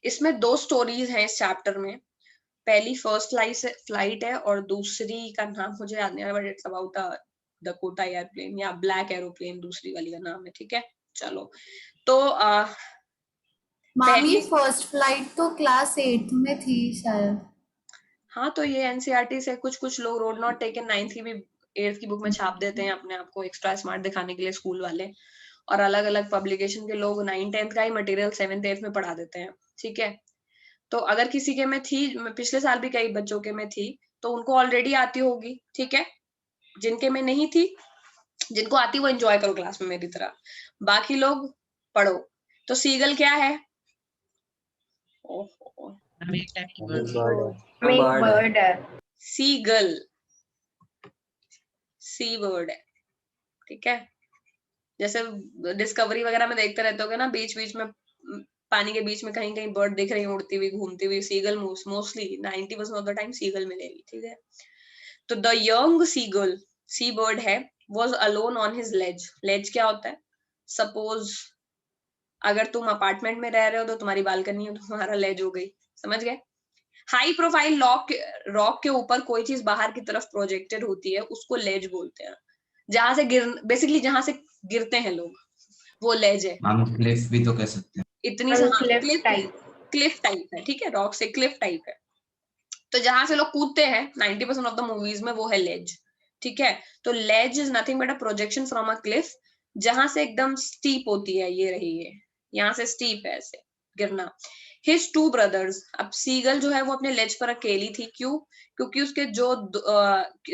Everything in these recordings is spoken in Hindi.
इसमें 2 स्टोरीज हैं इस चैप्टर में। पहली फर्स्ट फ्लाइट है और दूसरी का नाम मुझे याद नहीं आ रहा, but it's about a Dakota airplane या ब्लैक एरोप्लेन, दूसरी वाली का नाम है। ठीक है, चलो तो मामी फर्स्ट फ्लाइट तो क्लास 8 में थी शायद। हाँ, तो ये एनसीईआरटी से कुछ लोग रोड नॉट टेकन 9th की भी 8th की बुक में छाप देते हैं अपने आप को एक्स्ट्रा स्मार्ट दिखाने के लिए स्कूल वाले, और अलग अलग पब्लिकेशन के लोग 9th 10th का ही मटेरियल 7th 8th में पढ़ा देते हैं। ठीक है, तो अगर किसी के में थी, पिछले साल भी कई बच्चों के में थी, तो उनको ऑलरेडी आती होगी। ठीक है, जिनके में नहीं थी, जिनको आती वो एंजॉय करो क्लास में मेरी तरह, बाकी लोग पढ़ो। तो सीगल क्या है? बर्ड है। सीगल सी वर्ड है। ठीक है, जैसे डिस्कवरी वगैरह में देखते रहते होगे ना, बीच बीच में पानी के बीच में कहीं कहीं बर्ड दिख रही है उड़ती हुई घूमती हुई, seagull mostly 90% of the time seagull मिलेगी। ठीक है, तो the young seagull, sea bird है, was alone on his ledge. Ledge क्या होता है? सपोज अगर तुम अपार्टमेंट में रह रहे हो तो तुम्हारी बालकनी है, तुम्हारा लेज हो गई, समझ गए? हाई प्रोफाइल रॉक के ऊपर कोई चीज बाहर की तरफ प्रोजेक्टेड होती है उसको लेज बोलते हैं। जहां से बेसिकली जहां से गिरते हैं लोग, वो लेज है। क्लिफ भी तो कह सकते हैं। इतनी क्लिफ टाइप है। ठीक है, रॉक से क्लिफ टाइप है, तो जहां से लोग कूदते हैं 90% ऑफ द मूवीज में, वो है लेज। ठीक है, तो ledge is nothing but a projection from a cliff, जहां से एकदम स्टीप होती है। ये रही है, यहाँ से स्टीप है, ऐसे गिरना। His 2 brothers, अब सीगल जो है वो अपने लेज पर अकेली थी। क्यों? क्योंकि उसके जो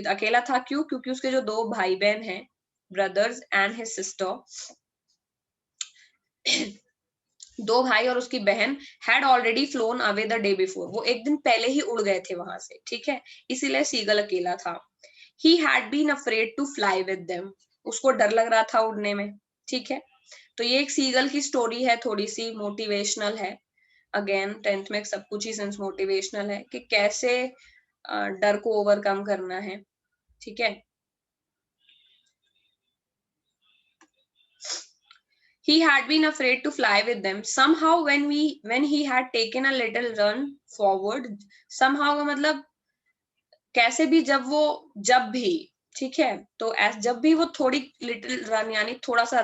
अकेला था। क्यों? क्योंकि उसके जो 2 भाई बहन हैं, ब्रदर्स एंड हिज सिस्टर, 2 भाई और उसकी बहन, had already phloem away the day before, वो एक दिन पहले ही उड़ गए थे वहां से। ठीक है, इसीलिए सीगल अकेला था। He had been afraid to fly with them, उसको डर लग रहा था उड़ने में। ठीक है, तो ये एक सीगल की स्टोरी है, थोड़ी सी मोटिवेशनल है। अगेन 10th में सब कुछ ही सेंस मोटिवेशनल है कि कैसे डर को ओवरकम करना है। ठीक है, he had been afraid to fly with them. Somehow when he had taken a little run forward, somehow का मतलब कैसे भी, जब भी, ठीक है, तो जब भी वो थोड़ी लिटिल रन यानी थोड़ा सा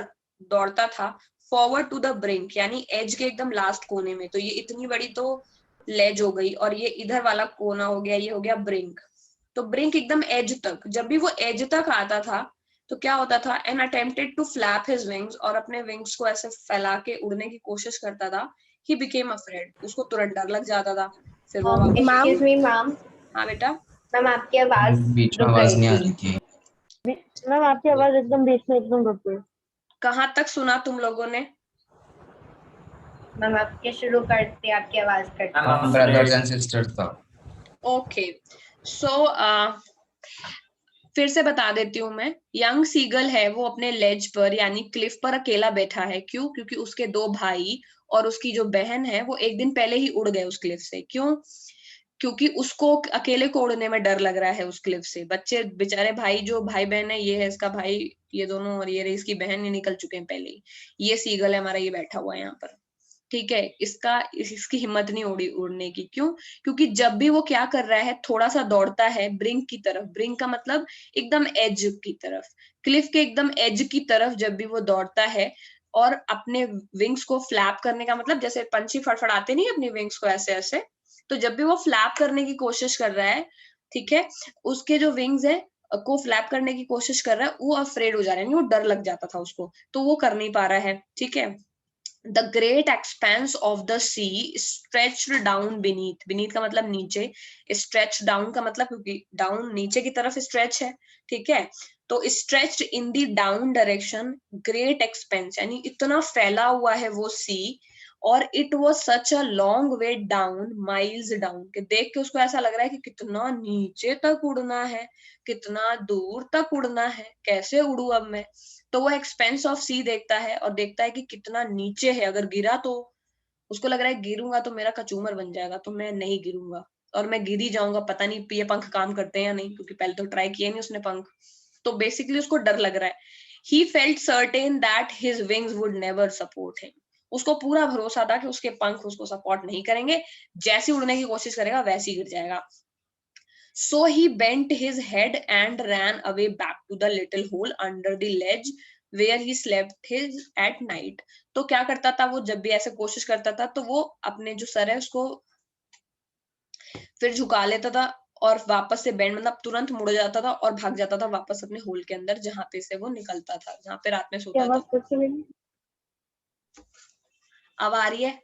दौड़ता था, फॉरवर्ड टू द ब्रिंक यानी एज के एकदम लास्ट कोने में, तो ये इतनी बड़ी तो लेज हो गई, और ये इधर वाला कोना हो गया, ये हो गया ब्रिंक। तो ब्रिंक एकदम एज तक, जब भी वो एज तक आता था तो क्या होता था? And attempted to flap his wings, और अपने विंग्स को ऐसे फैला के उड़ने की कोशिश करता था। ही बिकेम अफ्रेड, उसको तुरंत डर लग जाता था। फिर वो एक्सक्यूज मी मैम। हाँ बेटा। मैम आपकी आवाज बीच में आवाज नहीं आ रही थी। मैम आपकी आवाज एकदम बीच में एकदम रुक गई। कहाँ तक सुना तुम लोगों ने? मैम आपके शुरू करते आपकी आवाज कट। ब्रदर्स एंड सिस्टर्स था। ओके, सो फिर से बता देती हूँ मैं। यंग सीगल है, वो अपने लेज पर यानी क्लिफ पर अकेला बैठा है। क्यों? क्योंकि उसके 2 भाई और उसकी जो बहन है वो एक दिन पहले ही उड़ गए उस क्लिफ से। क्यों? क्योंकि उसको अकेले को उड़ने में डर लग रहा है उस क्लिफ से। बच्चे बेचारे भाई, जो भाई बहन है, ये है इसका भाई, ये दोनों, और ये रही इसकी बहन, ये निकल चुके हैं पहले ही। ये सीगल है हमारा, ये बैठा हुआ है यहाँ पर। ठीक है, इसकी हिम्मत नहीं उड़ने की। क्यों? क्योंकि जब भी वो क्या कर रहा है, थोड़ा सा दौड़ता है ब्रिंक की तरफ। ब्रिंक का मतलब एकदम एज की तरफ, क्लिफ के एकदम एज की तरफ जब भी वो दौड़ता है, और अपने विंग्स को फ्लैप करने का मतलब जैसे पंछी फड़फड़ाते नहीं अपनी विंग्स को ऐसे ऐसे, तो जब भी वो फ्लैप करने की कोशिश कर रहा है, ठीक है, उसके जो विंग्स है को फ्लैप करने की कोशिश कर रहा है, वो अफ्रेड हो जा रहा है, वो डर लग जाता था उसको, तो वो कर नहीं पा रहा है। ठीक है, The great expanse of the sea stretched down beneath. Beneath का मतलब नीचे, stretch down का मतलब क्योंकि down नीचे की तरफ stretch है। ठीक है, तो stretched in the down direction, great expanse यानी इतना फैला हुआ है वो sea, और it was such a long way down, miles down, कि देख के उसको ऐसा लग रहा है कि कितना नीचे तक उड़ना है, कितना दूर तक उड़ना है, कैसे उड़ू अब मैं। तो वो एक्सपेंस ऑफ सी देखता है और देखता है कि कितना नीचे है, अगर गिरा तो उसको लग रहा है गिरूंगा तो मेरा कचूमर बन जाएगा, तो मैं नहीं गिरूंगा, और मैं गिर ही जाऊंगा, पता नहीं ये पंख काम करते हैं या नहीं, क्योंकि पहले तो ट्राई किए नहीं उसने पंख। तो बेसिकली उसको डर लग रहा है। He felt certain that his wings would never support him, उसको पूरा भरोसा था कि उसके पंख उसको सपोर्ट नहीं करेंगे, जैसी उड़ने की कोशिश करेगा वैसी गिर जाएगा। So he bent his head and ran away back to the little hole under the ledge where he slept his at night. तो क्या करता था वो, जब भी ऐसे कोशिश करता था तो वो अपने जो सर है उसको फिर झुका लेता था और वापस से बेंड मतलब तुरंत मुड़ जाता था और भाग जाता था वापस अपने होल के अंदर, जहां पे से वो निकलता था, जहां पे रात में क्या सोता आवाज था। कैसे लगी? अब आ रही है?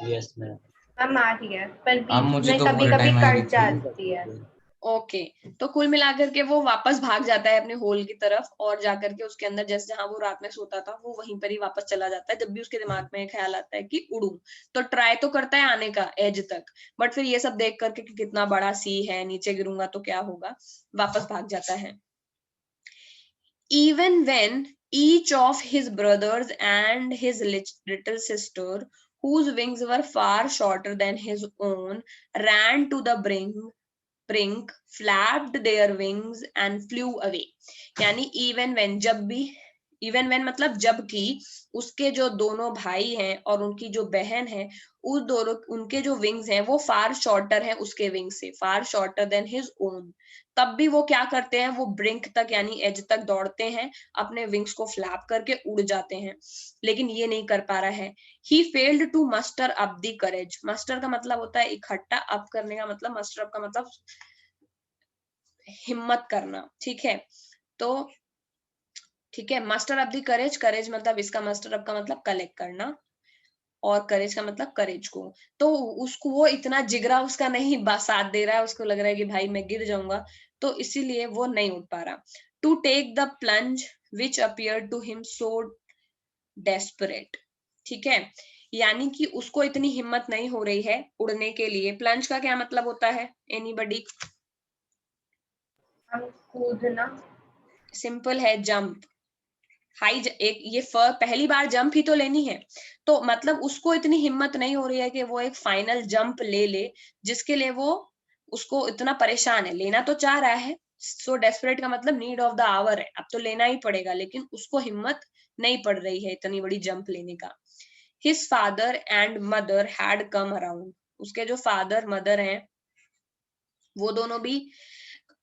Yes ma'am. मैम आ रही है, पर अब बीच मुझे में तो कभी पूरे कभी टाइम आई कट रही थी। जाती है। ओके तो कुल मिलाकर के वो वापस भाग जाता है अपने होल की तरफ और जाकर के उसके अंदर, जैसे जहां वो रात में सोता था वो वहीं पर ही वापस चला जाता है। जब भी उसके दिमाग में ख्याल आता है कि उड़ूं, तो ट्राई तो करता है आने का एज तक, बट फिर ये सब देख करके कि कितना बड़ा सी है, नीचे गिरूंगा तो क्या होगा, वापस भाग जाता है। Even when each of his brothers and his little sister, whose wings were far shorter than his own, ran to the brink, flapped their wings and flew away. यानी even when, जब भी, even when मतलब जबकि उसके जो दोनों भाई हैं और उनकी जो बहन है, उस दोनों उनके जो विंग्स हैं वो फार शॉर्टर हैं उसके विंग से, फार शॉर्टर देन हिज ओन, तब भी वो क्या करते हैं, वो ब्रिंक तक यानी एज तक दौड़ते हैं, अपने विंग्स को फ्लैप करके उड़ जाते हैं, लेकिन ये नहीं कर पा रहा है। He failed to muster up the courage. Muster का मतलब होता है इकट्ठा, अप करने का मतलब, मस्टर अप का मतलब हिम्मत करना, ठीक है। तो ठीक है, मस्टर अप द करेज, करेज मतलब इसका मस्टर अप का मतलब कलेक्ट करना और करेज का मतलब करेज को। तो उसको वो इतना जिगरा उसका नहीं साथ दे रहा है, उसको लग रहा है कि भाई मैं गिर जाऊंगा, तो इसीलिए वो नहीं उठ पा रहा। To take the plunge which appear to him so desperate, ठीक है, यानी कि उसको इतनी हिम्मत नहीं हो रही है उड़ने के लिए। प्लंज का क्या मतलब होता है, एनीबडी? हम कूदना। सिंपल है, जंप। हाई एक ये पहली बार जंप ही तो लेनी है, तो मतलब उसको इतनी हिम्मत नहीं हो रही है कि वो एक फाइनल जंप ले ले, जिसके लिए वो उसको इतना परेशान है, लेना तो चाह रहा है। सो डेस्परेट का मतलब नीड ऑफ द आवर है, अब तो लेना ही पड़ेगा, लेकिन उसको हिम्मत नहीं पड़ रही है इतनी बड़ी जंप लेने का। His father and mother had come around, उसके जो फादर मदर हैं वो दोनों भी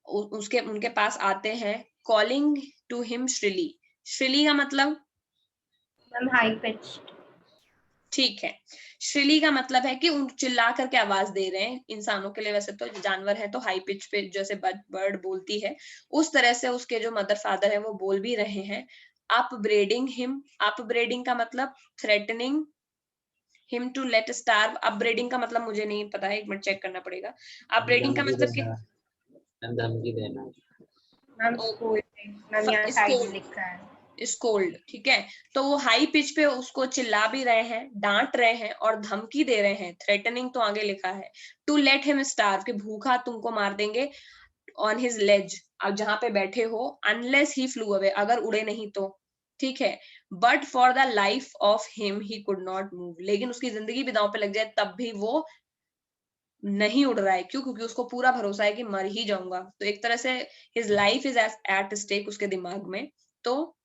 उसके उनके पास आते हैं। कॉलिंग टू हिम श्रीली, श्रीली का मतलब, मैम हाई पिच्ड। ठीक है, श्रीली का मतलब है कि उन चिल्ला करके आवाज दे रहे हैं। इंसानों के लिए वैसे तो जानवर है तो हाई पिच पे जैसे बर्ड बोलती है उस तरह से उसके जो मदर फादर है वो बोल भी रहे हैं। अपब्रेडिंग हिम, अपब्रेडिंग का मतलब threatening him to let starve. Upbraiding का मतलब मुझे नहीं पता है, एक मिनट चेक करना पड़ेगा। अपब्रेडिंग का मतलब कि धमकी देना। Ma'am schooling. मैम यहाँ साइड में लिखा है स्कोल्ड, ठीक है। तो वो हाई पिच पे उसको चिल्ला भी रहे हैं, डांट रहे हैं और धमकी दे रहे हैं, थ्रेटनिंग तो आगे लिखा है। टू लेट हिम स्टार्व, कि भूखा तुमको मार देंगे, ऑन हिज लेज, अब जहां पे बैठे हो, अनलेस ही फ्लू अवे, अगर उड़े नहीं तो, ठीक है। But for the life of him he could not move, लेकिन उसकी जिंदगी भी दांव पे लग जाए तब भी वो नहीं उड़ रहा है। क्यों? क्योंकि उसको पूरा भरोसा है कि मर ही जाऊंगा। तो एक तरह से his life is at stake उसके दिमाग में, तो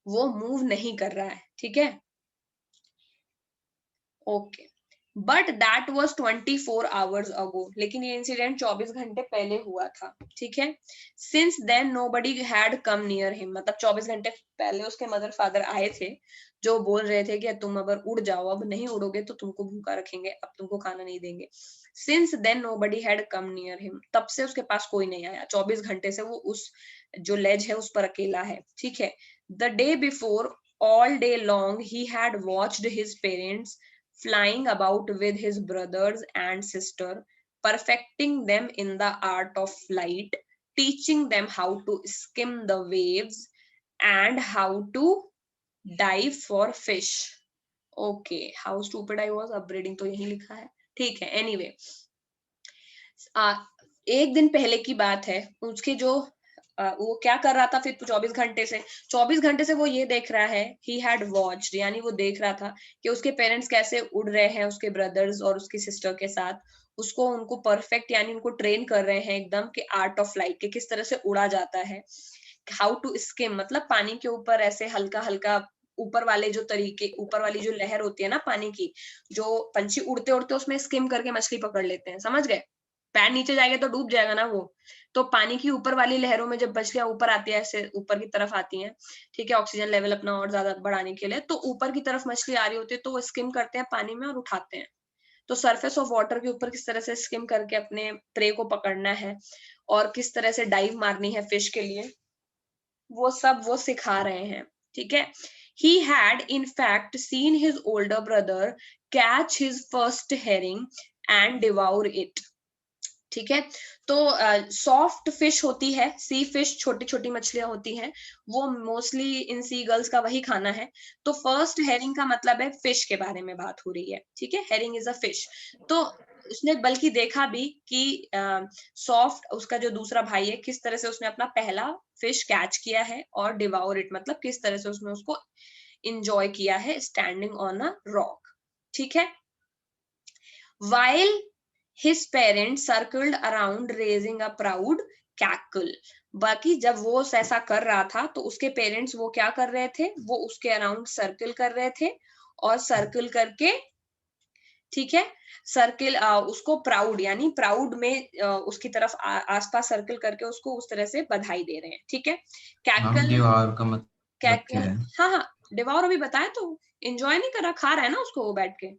वो मूव नहीं कर रहा है, ठीक है। Okay, but that was 24 hours ago, लेकिन ये इंसिडेंट 24 घंटे पहले हुआ था, ठीक है। Since then nobody had come near him, मतलब 24 घंटे पहले उसके मदर फादर आए थे जो बोल रहे थे कि तुम अगर उड़ जाओ, अब नहीं उड़ोगे तो तुमको भूखा रखेंगे, अब तुमको खाना नहीं देंगे। Since then nobody had come near him, तब से उसके पास कोई नहीं आया, 24 घंटे से वो उस जो लेज है उस पर अकेला है, ठीक है। The day before, all day long he had watched his parents flying about with his brothers and sister, perfecting them in the art of flight, teaching them how to skim the waves and how to dive for fish. Okay, how stupid I was, upgrading तो यही लिखा है, ठीक है। anyway, एक दिन पहले की बात है, उसके जो वो क्या कर रहा था फिर 24 घंटे से वो ये देख रहा है, ही हैड वॉच्ड, यानी वो देख रहा था कि उसके पेरेंट्स कैसे उड़ रहे हैं उसके ब्रदर्स और उसकी सिस्टर के साथ, उसको उनको परफेक्ट यानी उनको ट्रेन कर रहे हैं एकदम कि आर्ट ऑफ फ्लाइट के किस तरह से उड़ा जाता है। हाउ टू स्किम मतलब पानी के ऊपर ऐसे हल्का हल्का ऊपर वाले जो तरीके, ऊपर वाली जो लहर होती है ना पानी की, जो पंछी उड़ते उड़ते उसमें स्किम करके मछली पकड़ लेते हैं, समझ गए? पैर नीचे जाएगा तो डूब जाएगा ना वो। तो पानी की ऊपर वाली लहरों में जब मछलियां ऊपर आती है, ऐसे ऊपर की तरफ आती हैं, ठीक है, ऑक्सीजन लेवल अपना और ज्यादा बढ़ाने के लिए, तो ऊपर की तरफ मछली आ रही होती है तो वो स्किम करते हैं पानी में और उठाते हैं। तो सरफेस ऑफ वाटर के ऊपर किस तरह से स्किम करके अपने प्रे को पकड़ना है और किस तरह से डाइव मारनी है फिश के लिए, वो सब वो सिखा रहे हैं, ठीक है। He had in fact seen his older brother catch his first herring and devour it, ठीक है। तो सॉफ्ट फिश होती है, सी फिश, छोटी छोटी मछलियां होती हैं, वो मोस्टली इन सी गर्ल्स का वही खाना है। तो फर्स्ट हेरिंग का मतलब है फिश के बारे में बात हो रही है, ठीक है, हेरिंग इज अ फिश। तो उसने बल्कि देखा भी कि सॉफ्ट उसका जो दूसरा भाई है किस तरह से उसने अपना पहला फिश कैच किया है, और डिवाउर इट मतलब किस तरह से उसने उसको इंजॉय किया है स्टैंडिंग ऑन अ रॉक, ठीक है। While his parents circled around raising a proud cackle, बाकी जब वो ऐसा कर रहा था तो उसके पेरेंट्स वो क्या कर रहे थे, वो उसके अराउंड सर्कल कर रहे थे, और सर्कल करके, ठीक है, सर्कल उसको प्राउड यानी प्राउड में उसकी तरफ आसपास सर्कल करके उसको उस तरह से बधाई दे रहे हैं, ठीक है। कैकल, डिवार का मतलब क्या कैकल, है? हाँ हाँ, डिवाउर अभी बताया तो, एंजॉय नहीं कर रहा, खा रहा है ना उसको वो बैठ के।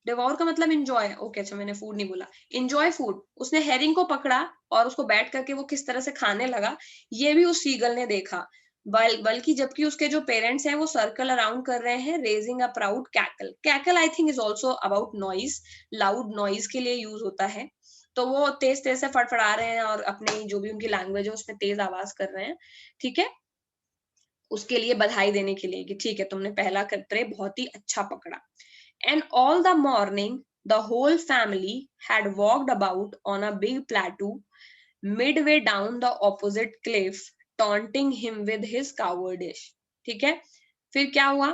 डिवोर का मतलब इंजॉय, ओके, अच्छा मैंने फूड नहीं बोला, इंजॉय फूड। उसने हेरिंग को पकड़ा और उसको बैठ करके वो किस तरह से खाने लगा, ये भी उस सीगल ने देखा। बल्कि जबकि उसके जो पेरेंट्स हैं वो सर्कल अराउंड कर रहे हैं, raising a proud cackle. Cackle I think is also about noise, loud noise के लिए यूज होता है। तो वो तेज तेज से फड़फड़ा रहे हैं और अपनी जो भी उनकी लैंग्वेज है उसमें तेज आवाज कर रहे हैं, ठीक है, उसके लिए बधाई देने के लिए कि ठीक है तुमने पहला प्रे बहुत ही अच्छा पकड़ा। And all the morning, the whole family had walked about on a big plateau midway down the opposite cliff, taunting him with his cowardice. ठीक है, फिर क्या हुआ?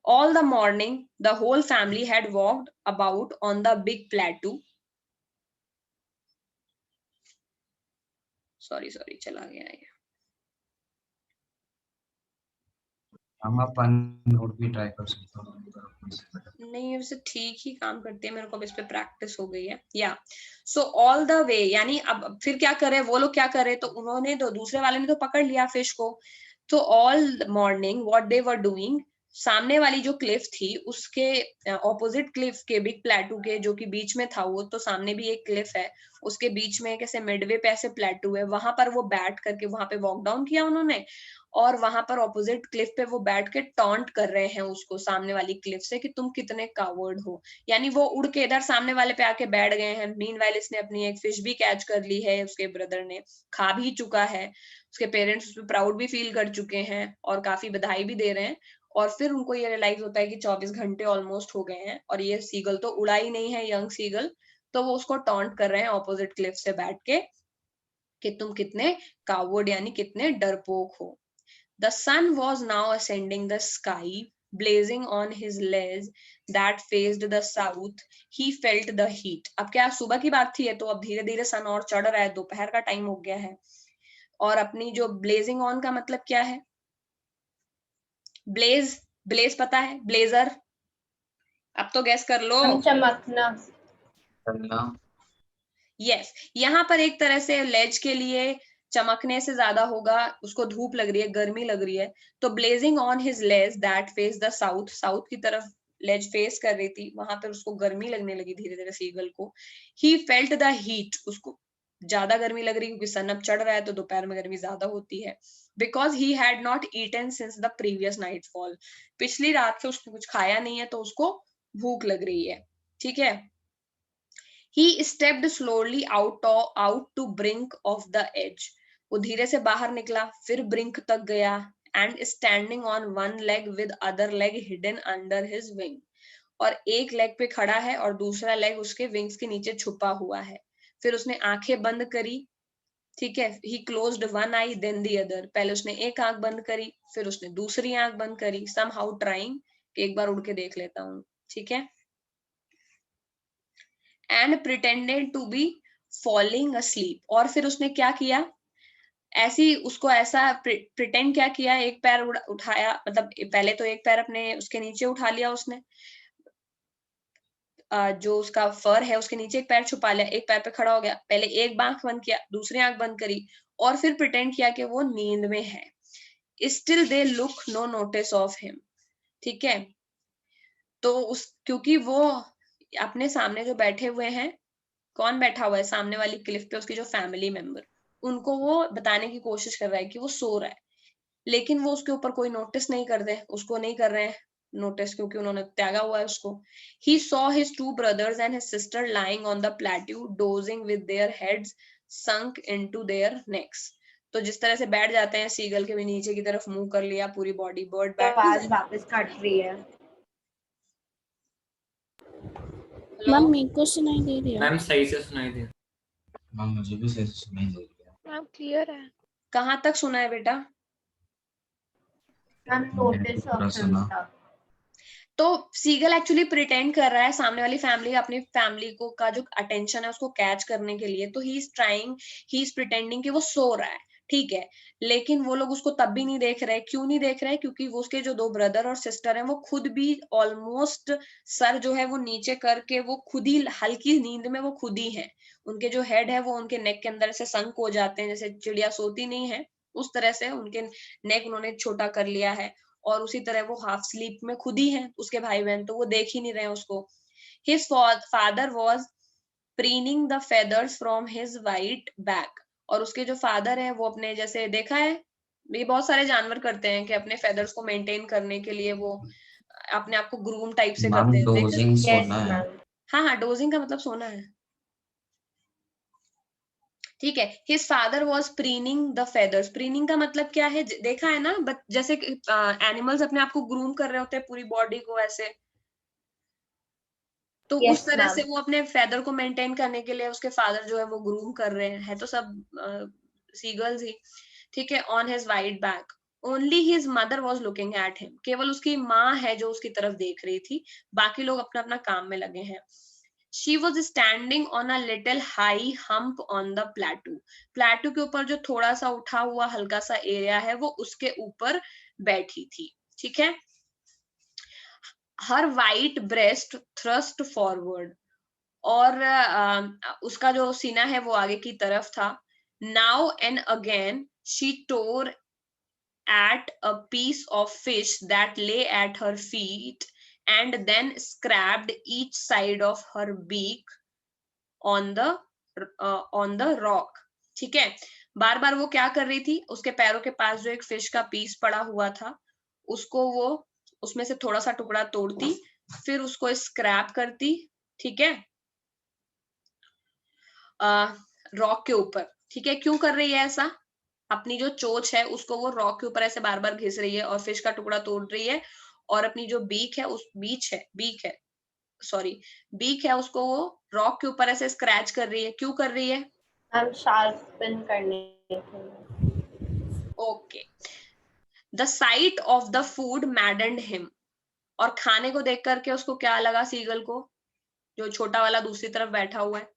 All the morning, the whole family had walked about on the big plateau. Sorry, चला गया ये। हम अपन नोट भी ट्राई कर सकते हो। नहीं, वैसे ठीक ही काम करती है, मेरे को अब इस पे प्रैक्टिस हो गई है। या सो ऑल द वे, यानी अब फिर क्या करे वो लोग, क्या करे, तो उन्होंने तो दूसरे वाले ने तो पकड़ लिया फिश को। तो all morning what they were doing, सामने वाली जो क्लिफ थी उसके ऑपोजिट क्लिफ के, बिग प्लेटू के जो कि बीच में था, वो तो सामने भी एक क्लिफ है, उसके बीच में कैसे मिडवे पे ऐसे प्लेटू है, वहां पर वो बैठ करके वहां पे वॉक डाउन किया उन्होंने, और वहां पर ऑपोजिट क्लिफ पे वो बैठ के टॉन्ट कर रहे हैं उसको सामने वाली क्लिफ से कि तुम कितने कावर्ड हो। यानी वो उड़ के इधर सामने वाले पे आके बैठ गए हैं। मीनवाइल इसने अपनी एक फिश भी कैच कर ली है, उसके ब्रदर ने खा भी चुका है, उसके पेरेंट्स उस पर प्राउड भी फील कर चुके हैं और काफी बधाई भी दे रहे हैं। और फिर उनको ये रियलाइज होता है कि 24 घंटे ऑलमोस्ट हो गए हैं और ये सीगल तो उड़ा ही नहीं है, यंग सीगल। तो वो उसको टॉन्ट कर रहे हैं ऑपोजिट क्लिफ से बैठ के कि तुम कितने कावर्ड यानी कितने डरपोक हो। The sun was now ascending the sky, blazing on his ledge that faced the south. He felt the heat. अब क्या सुबह की बात थी, तो अब धीरे धीरे सन और चढ़ रहा है, दोपहर का टाइम हो गया है। और अपनी जो ब्लेजिंग ऑन का मतलब क्या है? ब्लेज, ब्लेज पता है, ब्लेजर, अब तो गैस कर लो। चमकना। यस, यहाँ पर एक तरह से लेज के लिए चमकने से ज्यादा होगा, उसको धूप लग रही है, गर्मी लग रही है। तो blazing on his ledge that face the south, south की तरफ लेज फेस कर रही थी, वहां पर उसको गर्मी लगने लगी धीरे धीरे सीगल को। ही फेल्ट द हीट, उसको ज्यादा गर्मी लग रही क्योंकि सन अब चढ़ रहा है तो दोपहर में गर्मी ज्यादा होती है। Because he had not eaten since the previous nightfall, पिछली रात से उसने कुछ खाया नहीं है तो उसको भूख लग रही है, ठीक है। He stepped slowly out to brink of the edge. वो धीरे से बाहर निकला, फिर ब्रिंक तक गया, and standing on one leg with other leg hidden under his wing. और एक लेग पे खड़ा है और दूसरा लेग उसके विंग्स के नीचे छुपा हुआ है। फिर उसने आंखें बंद करी, ठीक है। He closed one eye then the other. पहले उसने एक आंख बंद करी, फिर उसने दूसरी आंख बंद करी, somehow trying कि एक बार उड़ के देख लेता हूँ, ठीक है। And pretended to be falling asleep. और फिर उसने क्या किया? ऐसी उसको ऐसा प्रिटेंड क्या किया, एक पैर उठाया, मतलब पहले तो एक पैर अपने उसके नीचे उठा लिया उसने, जो उसका फर है उसके नीचे एक पैर छुपा लिया, एक पैर पे खड़ा हो गया, पहले एक आंख बंद किया, दूसरी आंख बंद करी, और फिर प्रिटेंड किया कि वो नींद में है। Still they look no notice of him, ठीक है। तो उस क्योंकि वो अपने सामने जो बैठे हुए हैं, कौन बैठा हुआ है सामने वाली क्लिफ पे, उसकी जो फैमिली मेंबर, उनको वो बताने की कोशिश कर रहा है कि वो सो रहा है, लेकिन वो उसके ऊपर कोई नोटिस नहीं कर रहे, उसको नहीं कर रहे हैं नोटिस, क्योंकि उन्होंने त्यागा हुआ है उसको। He saw his two brothers and his sister lying on the plateau, dozing with their heads sunk into their necks. तो जिस तरह से बैठ जाते हैं सीगल के भी नीचे की तरफ मुंह कर लिया, पूरी बॉडी बर्ड बैक। आवाज वापस कट रही है। मैम मेरे को सुनाई दे रही है। मैम सही से सुनाई दे। मैम मुझे भी सही से सुनाई दे रही है। मैम क्लियर है। कहाँ तक सुना है बेटा? नोटिस पूरा सुना। तो सीगल एक्चुअली प्रिटेंड कर रहा है सामने वाली फैमिली, अपनी फैमिली को का जो अटेंशन है उसको कैच करने के लिए, तो ही इज प्रिटेंडिंग कि वो सो रहा है, ठीक है। लेकिन वो लोग उसको तब भी नहीं देख रहे। क्यों नहीं देख रहे? क्योंकि वो उसके जो दो ब्रदर और सिस्टर हैं वो खुद भी ऑलमोस्ट सर जो है वो नीचे करके वो खुद ही हल्की नींद में वो खुद ही हैं। उनके जो हेड है वो उनके नेक के अंदर से संक हो जाते हैं, जैसे चिड़िया सोती नहीं है उस तरह से उनके नेक उन्होंने छोटा कर लिया है, और उसी तरह वो हाफ स्लीप में खुद ही हैं उसके भाई बहन, तो वो देख ही नहीं रहे उसको। His father was preening the feathers from his white back, और उसके जो फादर है वो अपने, जैसे देखा है ये बहुत सारे जानवर करते हैं कि अपने फेदर्स को मेंटेन करने के लिए वो अपने आप को ग्रूम टाइप से करते हैं। डोजिंग सोना है। हाँ हाँ, डोजिंग का मतलब सोना है, ठीक है। His father was preening the feathers. Preening का मतलब क्या है? देखा है ना, जैसे एनिमल्स अपने आप को ग्रूम कर रहे होते हैं पूरी बॉडी को ऐसे, तो Yes, उस तरह ma'am. से वो अपने फेदर को मेंटेन करने के लिए उसके फादर जो है वो ग्रूम कर रहे हैं, है तो सब सीगल्स ही, ठीक है। On his white back only his mother was looking at him, केवल उसकी माँ है जो उसकी तरफ देख रही थी, बाकी लोग अपना अपना काम में लगे हैं। She was standing on a little high hump on the plateau. प्लेटू के ऊपर जो थोड़ा सा उठा हुआ हल्का सा एरिया है वो उसके ऊपर बैठी थी, ठीक है। Her white breast thrust forward, और उसका जो सीना है वो आगे की तरफ था। Now and again she tore at a piece of fish that lay at her feet and then scraped each side of her beak on the rock, ठीक है। बार बार वो क्या कर रही थी, उसके पैरों के पास जो एक फिश का पीस पड़ा हुआ था उसको वो उसमें से थोड़ा सा टुकड़ा तोड़ती, फिर उसको स्क्रैप करती, ठीक है, रॉक के ऊपर, ठीक है। क्यों कर रही है ऐसा? अपनी जो चोंच है उसको वो रॉक के ऊपर ऐसे बार बार घिस रही है और फिश का टुकड़ा तोड़ रही है, और अपनी जो बीक है उस बीक है उसको वो रॉक के ऊपर ऐसे स्क्रैच कर रही है। क्यों कर रही है? हम शार्पन करने के लिए। Okay. The site of the food मैडेंड him, और खाने को देख करके उसको क्या लगा सीगल को, जो छोटा वाला दूसरी तरफ बैठा हुआ है?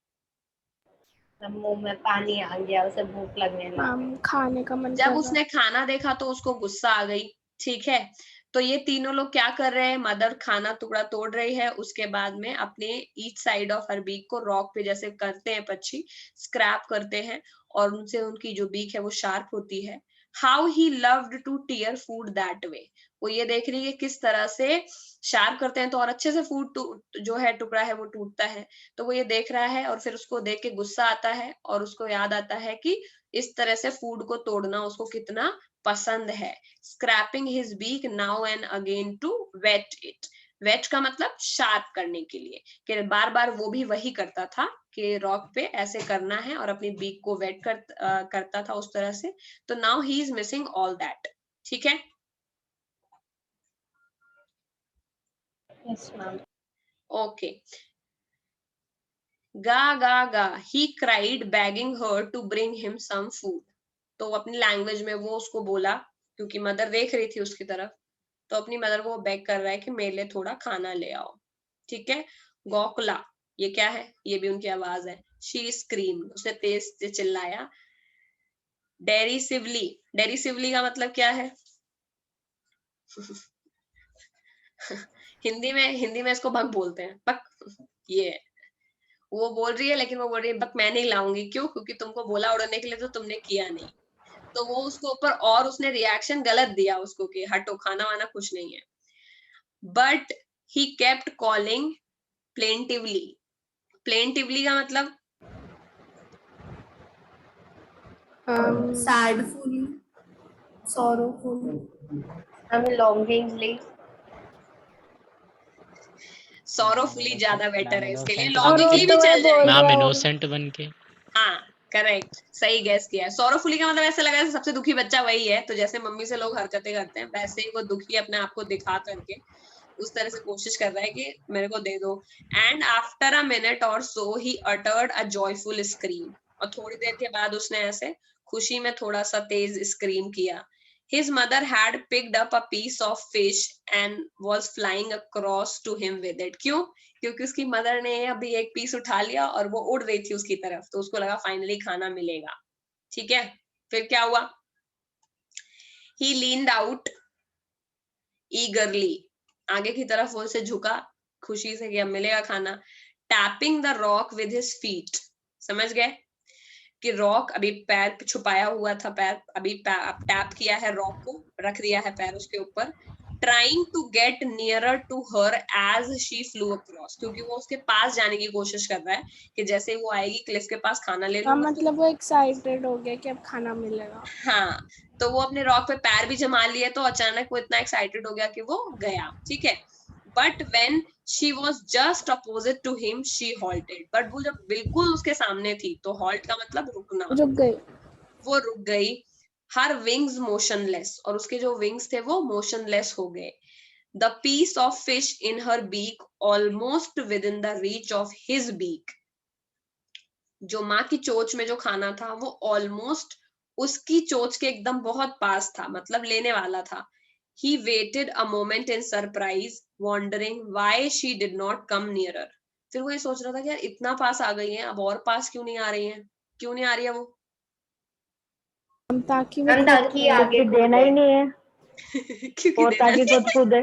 मुंह में पानी आ गया, उसे भूख लगने लगी। खाने का मन जब उसने खाना देखा तो उसको गुस्सा आ गई, ठीक है। तो ये तीनों लोग क्या कर रहे हैं? मदर खाना टुकड़ा तोड़ रही है, उसके बाद में अपने each side of her beak को रॉक पे जैसे करते हैं पक्षी, स्क्रैप करते हैं, और उनसे उनकी जो बीक है वो शार्प होती है। How he loved to tear food that way, वो ये देख रही है किस तरह से शार्प करते हैं तो और अच्छे से फूड जो है टुकड़ा है वो टूटता है, तो वो ये देख रहा है, और फिर उसको देख के गुस्सा आता है, और उसको याद आता है कि इस तरह से फूड को तोड़ना उसको कितना पसंद है। Scraping his beak now and again to whet it. Whet का मतलब शार्प करने के लिए, कि बार बार वो भी वही करता था कि रॉक पे ऐसे करना है और अपनी बीक को वेट करता था उस तरह से। तो now he is missing all that, ठीक है। Yes, ma'am. ओके। गा गा गा he cried begging her to bring him some food, तो अपनी लैंग्वेज में वो उसको बोला, क्योंकि मदर देख रही थी उसकी तरफ, तो अपनी मदर को बेग कर रहा है कि मेरे लिए थोड़ा खाना ले आओ, ठीक है। गौकला, ये क्या है? ये भी उनकी आवाज है। शी स्क्रीम, उसने तेज से चिल्लाया। डेरिसिवली, डेरिसिवली का मतलब क्या है? हिंदी में इसको बक बोलते हैं, बक। ये वो बोल रही है, लेकिन वो बोल रही है बक मैं नहीं लाऊंगी। क्यों? क्योंकि तुमको बोला उड़ने के लिए तो तुमने किया नहीं। तो वो उसको ऊपर, और उसने रिएक्शन गलत दिया उसको कि हटो, खाना वाना कुछ नहीं है। But he kept calling plaintively. Plaintively का मतलब sadful, sorrowful, longingly. सॉरोफुली ज्यादा बेटर है इसके लिए, innocent लॉन्गिंगली बनके। भी चल जाएगा। मैम इनोसेंट बन के। हाँ करेक्ट, सही गैस किया। सॉरोफुली का मतलब ऐसा लगा जैसे सबसे दुखी बच्चा वही है, तो जैसे मम्मी से लोग हरकतें करते हैं वैसे ही वो दुखी अपने आप को दिखा करके उस तरह से कोशिश कर रहा है कि मेरे को दे दो। एंड आफ्टर अ मिनट और so he uttered a joyful scream. और थोड़ी देर के बाद उसने ऐसे खुशी में थोड़ा सा तेज स्क्रीम किया। His mother had picked up a piece of fish and was flying across to him with it. क्यों? क्योंकि उसकी मदर ने अभी एक पीस उठा लिया और वो उड़ रही थी उसकी तरफ, तो उसको लगा फाइनली खाना मिलेगा। ठीक है, फिर क्या हुआ? He leaned out eagerly. आगे की तरफ वो उसे झुका खुशी से कि अब मिलेगा खाना। Tapping the rock with his feet. समझ गए कि रॉक अभी पैर छुपाया हुआ था, पैर अभी टैप किया है रॉक को, रख दिया है पैर उसके ऊपर। Trying to get nearer to her as she flew across, क्योंकि वो उसके पास जाने की कोशिश कर रहा है कि जैसे ही वो आएगी क्लिफ के पास खाना ले लूंगा। मतलब वो एक्साइटेड हो गया कि अब खाना मिलेगा। हाँ, तो वो अपने रॉक पे पैर भी जमा लिए, तो अचानक वो इतना एक्साइटेड हो गया कि वो गया। ठीक है, but when she was just opposite to him she halted. But वो जब बिल्कुल उसके सामने थी, तो हॉल्ट का मतलब रुकना, रुक गई। वो रुक गई। हर विंग्स मोशनलेस, और उसके जो विंग्स थे वो मोशनलेस हो गए। The piece of fish in her beak almost within the reach of his beak. जो माँ की चोंच में जो खाना था वो ऑलमोस्ट उसकी चोंच के एकदम बहुत पास था, मतलब लेने वाला था। He waited a moment in surprise, wondering why she did not come nearer. फिर वो ये सोच रहा था कि यार इतना पास आ गई हैं, अब और पास क्यों नहीं आ रही हैं? क्यों नहीं आ रही है वो? ताकि आगे देना ही नहीं है क्योंकि और ताकि खुद खुद है।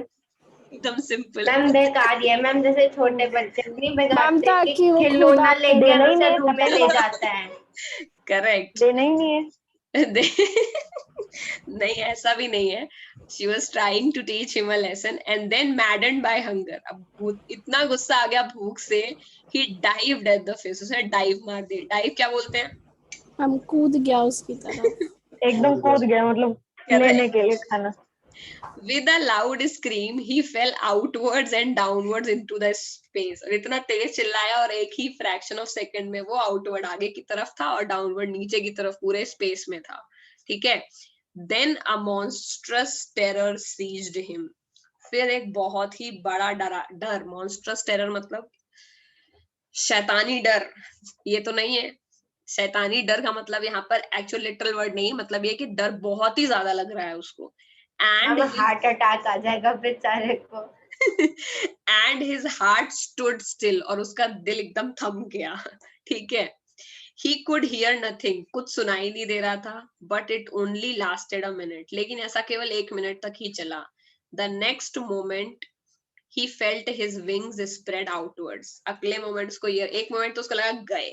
एकदम सिंपल। मैम बेकार ही है मैम, जैसे छोटे बच्चे नहीं बिगाड़ते ताकि कि वो खिलौना लेके देना ही उसे नहीं रूम में ले जाता है। करेक्ट, देना ही नहीं है। नहीं ऐसा भी नहीं है। She was trying to teach him a lesson and then maddened by hunger. अब इतना गुस्सा आ गया भूख से, he dived at the fish. उसने डाइव मार दी। डाइव क्या बोलते हैं? हम कूद गया उसकी तरफ। एकदम कूद गया, मतलब लेने के लिए खाना। With a loud scream, he fell outwards and downwards into the space. और इतना तेज चिल्लाया और एक ही फ्रैक्शन ऑफ सेकंड में वो आउटवर्ड आगे की तरफ था और डाउनवर्ड नीचे की तरफ पूरे स्पेस में था। ठीक है, Then a monstrous terror seized him. फिर एक बहुत ही बड़ा डर, monstrous terror मतलब शैतानी डर, ये तो नहीं है। शैतानी डर का मतलब यहाँ पर एक्चुअल लिटरल वर्ड नहीं है, मतलब ये कि डर बहुत ही ज्यादा लग रहा है उसको। अब हार्ट अटैक आ जाएगा बेचारे को। And his heart stood still, और उसका दिल एकदम थम गया। ठीक है, he could hear nothing, कुछ सुनाई नहीं दे रहा था। but it only lasted a minute, लेकिन ऐसा केवल 1 मिनट तक ही चला। the next moment he felt his wings spread outwards. अगले मोमेंट उसको ये, एक मोमेंट तो उसको लगा गए,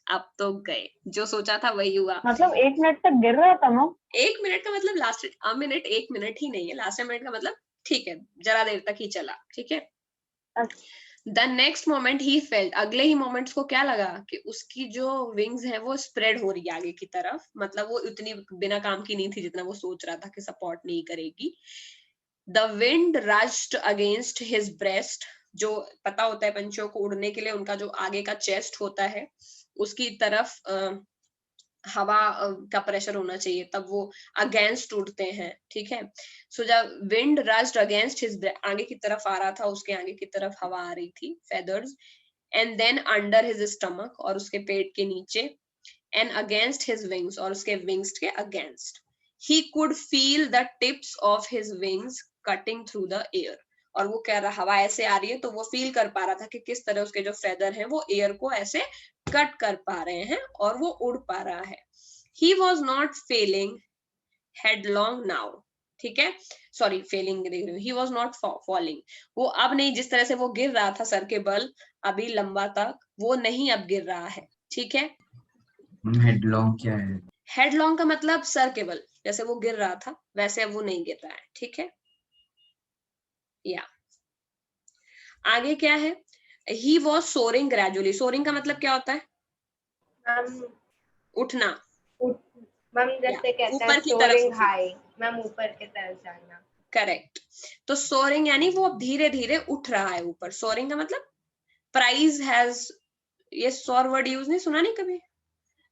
अब तो गए, जो सोचा था वही हुआ। मतलब 1 मिनट तक गिर रहा था ना। 1 मिनट का मतलब लास्ट अ मिनट, 1 मिनट ही नहीं है, लास्ट मिनट का मतलब ठीक है जरा देर तक ही चला। ठीक है, the next moment he felt, अगले ही मोमेंट्स को क्या लगा कि उसकी जो विंग्स है वो स्प्रेड हो रही है आगे की तरफ, मतलब वो इतनी बिना काम की नहीं थी जितना वो सोच रहा था कि सपोर्ट नहीं करेगी। The wind rushed against his breast, जो पता होता है पंछियों को उड़ने के लिए उनका जो आगे का चेस्ट होता है उसकी तरफ हवा का प्रेशर होना चाहिए, तब वो अगेंस्ट उड़ते हैं। ठीक है, सो जब विंड रश्ड अगेंस्ट हिज, आगे की तरफ आ रहा था, उसके आगे की तरफ हवा आ रही थी, feathers, and then under his stomach, और उसके पेट के नीचे, एंड अगेंस्ट हिज विंग्स, और उसके विंग्स के against. He could feel the tips of his wings cutting through the air, और वो कह रहा हवा ऐसे आ रही है तो वो फील कर पा रहा था कि किस तरह उसके जो फेदर हैं वो एयर को ऐसे कट कर पा रहे हैं और वो उड़ पा रहा है। He was not falling headlong now, ठीक है, सॉरी फेलिंग देख रही हूँ, ही वॉज नॉट फॉलिंग, वो अब नहीं, जिस तरह से वो गिर रहा था सर के बल अभी लंबा तक, वो नहीं अब गिर रहा है, ठीक है। हेडलॉन्ग क्या है? हेडलॉन्ग का मतलब सर के बल, जैसे वो गिर रहा था वैसे अब वो नहीं गिर रहा है, ठीक है। या आगे क्या है, he was soaring gradually, soaring का मतलब क्या होता है, मैम उठना, मैम जैसे कहते हैं ऊपर की तरफ सोरिंग उठना, हाई, मैम ऊपर की तरफ जाना। करेक्ट। तो सोरिंग यानी वो अब धीरे धीरे उठ रहा है ऊपर, सोरिंग का मतलब प्राइज हैज, ये सौर वर्ड यूज नहीं सुना नहीं कभी,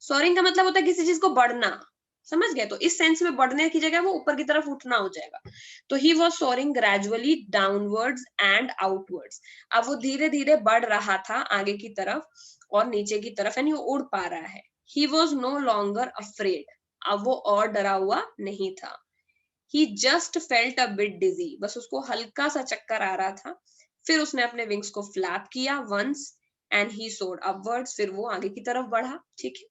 सोरिंग का मतलब होता है किसी चीज को बढ़ना, समझ गए, तो इस सेंस में बढ़ने की जगह वो ऊपर की तरफ उठना हो जाएगा। तो he was soaring gradually downwards and outwards, अब वो धीरे धीरे बढ़ रहा था आगे की तरफ और नीचे की तरफ, यानी वो उड़ पा रहा है। He was no longer afraid, अब वो और डरा हुआ नहीं था। He just felt a bit dizzy, बस उसको हल्का सा चक्कर आ रहा था। फिर उसने अपने विंग्स को फ्लैप किया once and he soared upwards, फिर वो आगे की तरफ बढ़ा, ठीक है।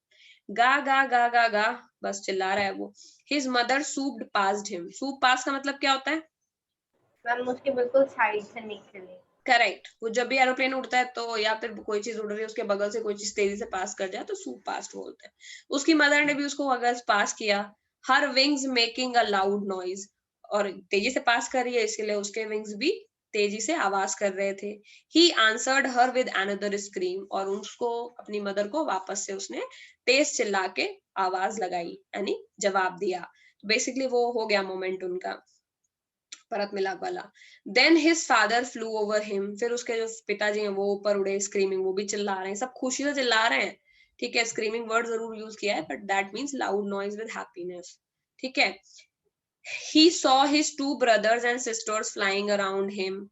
गा गा गा गा गा, बस चिल्ला रहा है वो। His mother swooped past him, swoop past का मतलब क्या होता है, मैम उसके बिल्कुल साइड से निकली। करेक्ट, वो जब भी एरोप्लेन उड़ता है तो या फिर कोई चीज उड़ रही है उसके बगल से कोई चीज तेजी से पास कर जाए तो सूप पास्ट बोलते हैं। उसकी मदर ने भी उसको अगर पास किया, हर wings making a loud noise, और तेजी से पास कर रही है इसके लिए उसके विंग्स भी तेजी से आवाज कर रहे थे। He answered her with another scream, और उसको अपनी मदर को वापस से उसने तेज चिल्ला के आवाज लगाई, यानी जवाब दिया। बेसिकली वो हो गया मोमेंट उनका, परत मिलाप वाला। Then his father flew over him, फिर उसके जो पिताजी हैं वो ऊपर उड़े, स्क्रीमिंग, वो भी चिल्ला रहे हैं, सब खुशी से चिल्ला रहे हैं, ठीक है। स्क्रीमिंग वर्ड जरूर यूज किया है but that means loud noise with happiness, ठीक है। He saw his two brothers and sisters flying around him,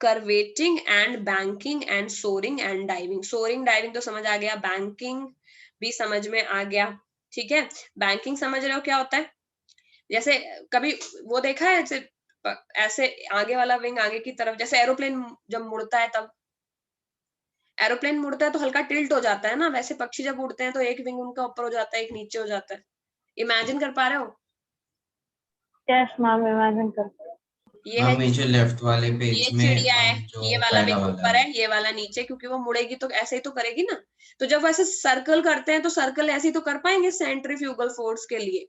curvating and banking and soaring and diving, soaring diving तो समझ आ गया, banking भी समझ में आ गया, ठीक है। banking समझ रहे हो क्या होता है, जैसे कभी वो देखा है ऐसे, ऐसे आगे वाला विंग आगे की तरफ, जैसे एरोप्लेन जब मुड़ता है तब, एरोप्लेन मुड़ता है तो हल्का टिल्ट हो जाता है ना, वैसे पक्षी जब उड़ते हैं तो एक विंग उनका ऊपर हो जाता है एक नीचे हो जाता है, इमेजिन कर पा रहे हो। यस मैम, इमेजिन करते हैं। ये है, हम जो लेफ्ट वाले पेज ये में चिड़िया है, जो ये वाला पहला विंग वाला ऊपर है, है, ये वाला नीचे, क्योंकि वो मुड़ेगी तो ऐसे ही तो करेगी ना। तो जब वैसे सर्कल करते हैं तो सर्कल ऐसे ही तो कर पाएंगे सेंट्रीफ्यूगल फोर्स के लिए,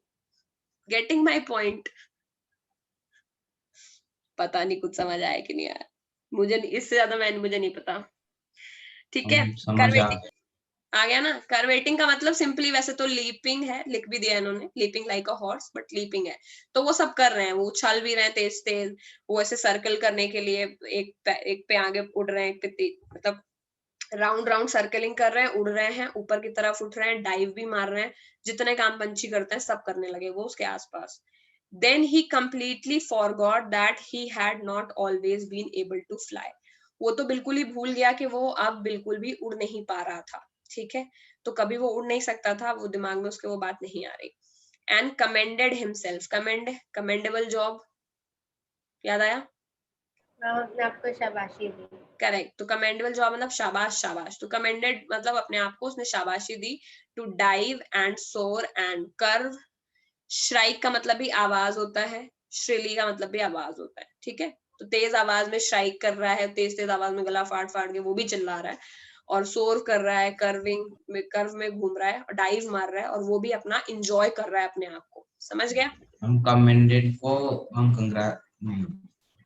गेटिंग माई पॉइंट। पता नहीं कुछ समझ आया कि नहीं आया, मुझे इससे ज्यादा मुझे नहीं पता, ठीक है। हम समझ आ कर्वेटिंग आ गया ना, कर्वेटिंग का मतलब सिंपली वैसे तो लीपिंग है, लिख भी दिया इन्होंने, leaping like a horse, but leaping है। तो वो सब कर रहे हैं, वो उछल भी रहे हैं तेज तेज, वो ऐसे सर्कल करने के लिए एक पे आगे उड़ रहे हैं, एक पे मतलब राउंड राउंड सर्कलिंग कर रहे हैं, उड़ रहे हैं, ऊपर की तरफ उठ रहे हैं, डाइव भी मार रहे हैं, जितने काम पंछी करते हैं सब करने लगे वो उसके आसपास। Then he completely forgot that he had not always been able to fly, वो तो बिल्कुल ही भूल गया कि वो अब बिल्कुल भी उड़ नहीं पा रहा था, ठीक है। तो कभी वो उड़ नहीं सकता था, वो दिमाग में उसके वो बात नहीं आ रही। And commended himself, commendable job याद आया, मैंने आपको शाबाशी दी। करेक्ट, तो कमेंडेबल जॉब मतलब शाबाश शाबाश, तो कमेंडेड मतलब अपने आप को उसने शाबाशी दी। टू डाइव एंड सोर एंड कर्व, श्राइक का मतलब भी आवाज होता है, श्रीली का मतलब भी आवाज होता है, ठीक है। तो तेज आवाज में श्राइक कर रहा है, तेज तेज आवाज में गला फाड़ फाड़ के वो भी चिल्ला रहा है, और सोर कर रहा है, कर्व में घूम रहा है, और डाइव मार रहा है, और वो भी अपना इंजॉय कर रहा है अपने आप को, समझ गया। हम कमेंडेड को हम कंग्रेट नहीं,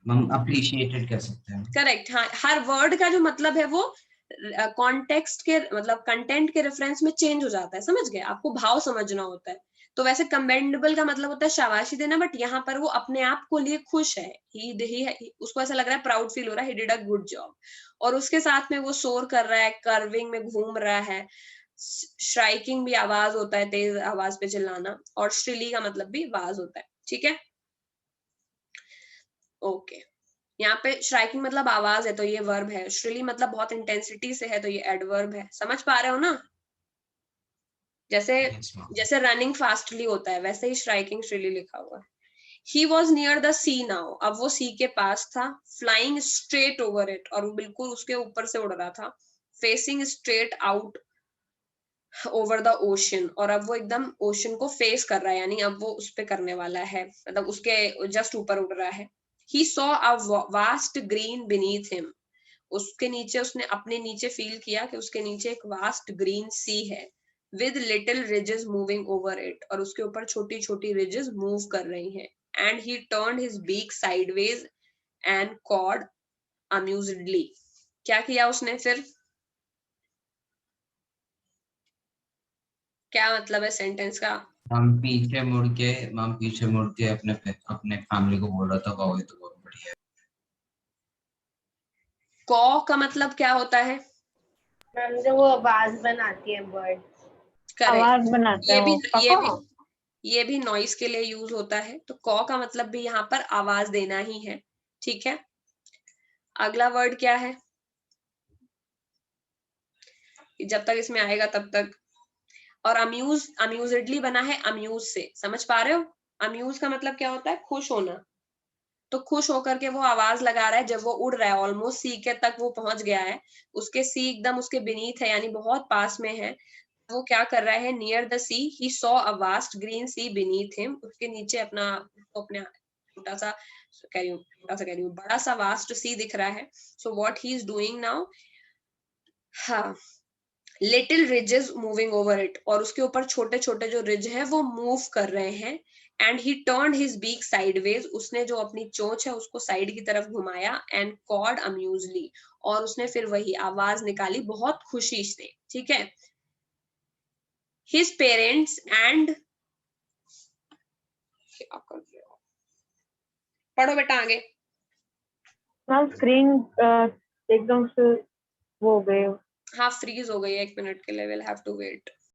हम अप्रिशिएटेड कह सकते हैं। करेक्ट, हाँ, हर वर्ड का जो मतलब है वो कॉन्टेक्स्ट के मतलब कंटेंट के रेफरेंस में चेंज हो जाता है, समझ गए, आपको भाव समझना होता है। तो वैसे कमेंडेबल का मतलब होता है शाबाशी देना, बट यहाँ पर वो अपने आप को लिए खुश है, उसको ऐसा लग रहा है, प्राउड फील हो रहा है, he did a good job, और उसके साथ में वो सोर कर रहा है, कर्विंग में घूम रहा है, स्ट्राइकिंग भी आवाज होता है, तेज आवाज पे चिल्लाना, और श्रीली का मतलब भी आवाज होता है, ठीक है। ओके, यहाँ पे स्ट्राइकिंग मतलब आवाज है तो ये वर्ब है, श्रीली मतलब बहुत इंटेंसिटी से है तो ये एडवर्ब है, समझ पा रहे हो ना। जैसे Yes, ma'am. जैसे रनिंग फास्टली होता है वैसे ही स्ट्राइकिंग श्रीली लिखा हुआ है। He was near the sea now, अब वो सी के पास था, फ्लाइंग स्ट्रेट ओवर इट, और वो बिल्कुल उसके ऊपर से उड़ रहा था, facing straight out over the ocean, और अब वो एकदम ओशन को फेस कर रहा है, यानी अब वो उस पे करने वाला है, मतलब उसके जस्ट ऊपर उड़ रहा है. He saw a vast green beneath him. उसके नीचे उसने अपने नीचे फील किया कि उसके नीचे एक वास्ट ग्रीन सी है. With little ridges moving over it, और उसके ऊपर छोटी छोटी ridges मूव कर रही हैं. And he turned his beak sideways and cawed amusedly. क्या किया उसने फिर? क्या मतलब है सेंटेंस का? हम पीछे मुड़ के अपने फैमिली को बोल रहा था, वाह ये तो बहुत बढ़िया है. कॉ का मतलब क्या होता है? मैम जो वो आवाज बनाती है बर्ड. करेक्ट. आवाज बनाते हैं वो. ये भी नॉइस के लिए यूज होता है. तो कॉ का मतलब भी यहाँ पर आवाज देना ही है. ठीक है. अगला वर्ड क्या है? जब तक इसमें आएगा तब तक. और अम्यूजेडली बना है अम्यूज से. समझ पा रहे हो? अम्यूज का मतलब क्या होता है? खुश होना. तो खुश होकर के वो आवाज लगा रहा है जब वो उड़ रहा है. ऑलमोस्ट सी के तक वो पहुंच गया है. उसके सी एकदम उसके बीनीथ है, यानी बहुत पास में है. वो क्या कर रहा है? Near the sea he saw a vast green sea beneath him. उसके नीचे अपना छोटा सा कह रही हूँ बड़ा सा वास्ट सी दिख रहा है. So what he is doing now, हाँ, little ridges moving over it, और उसके ऊपर छोटे छोटे जो रिज है वो मूव कर रहे हैं. And he turned his beak sideways, उसने जो अपनी चोंच है उसको साइड की तरफ घुमाया. एंड कॉड अम्यूजली, और उसने फिर वही आवाज निकाली बहुत खुशी से. ठीक है. His parents and क्या कर रहे हो? पढ़ो बेटा आगे. मैम स्क्रीन एकदम से वो हो गए. हाँ फ्रीज हो गई है, 1 मिनट के लिए. Will have to wait.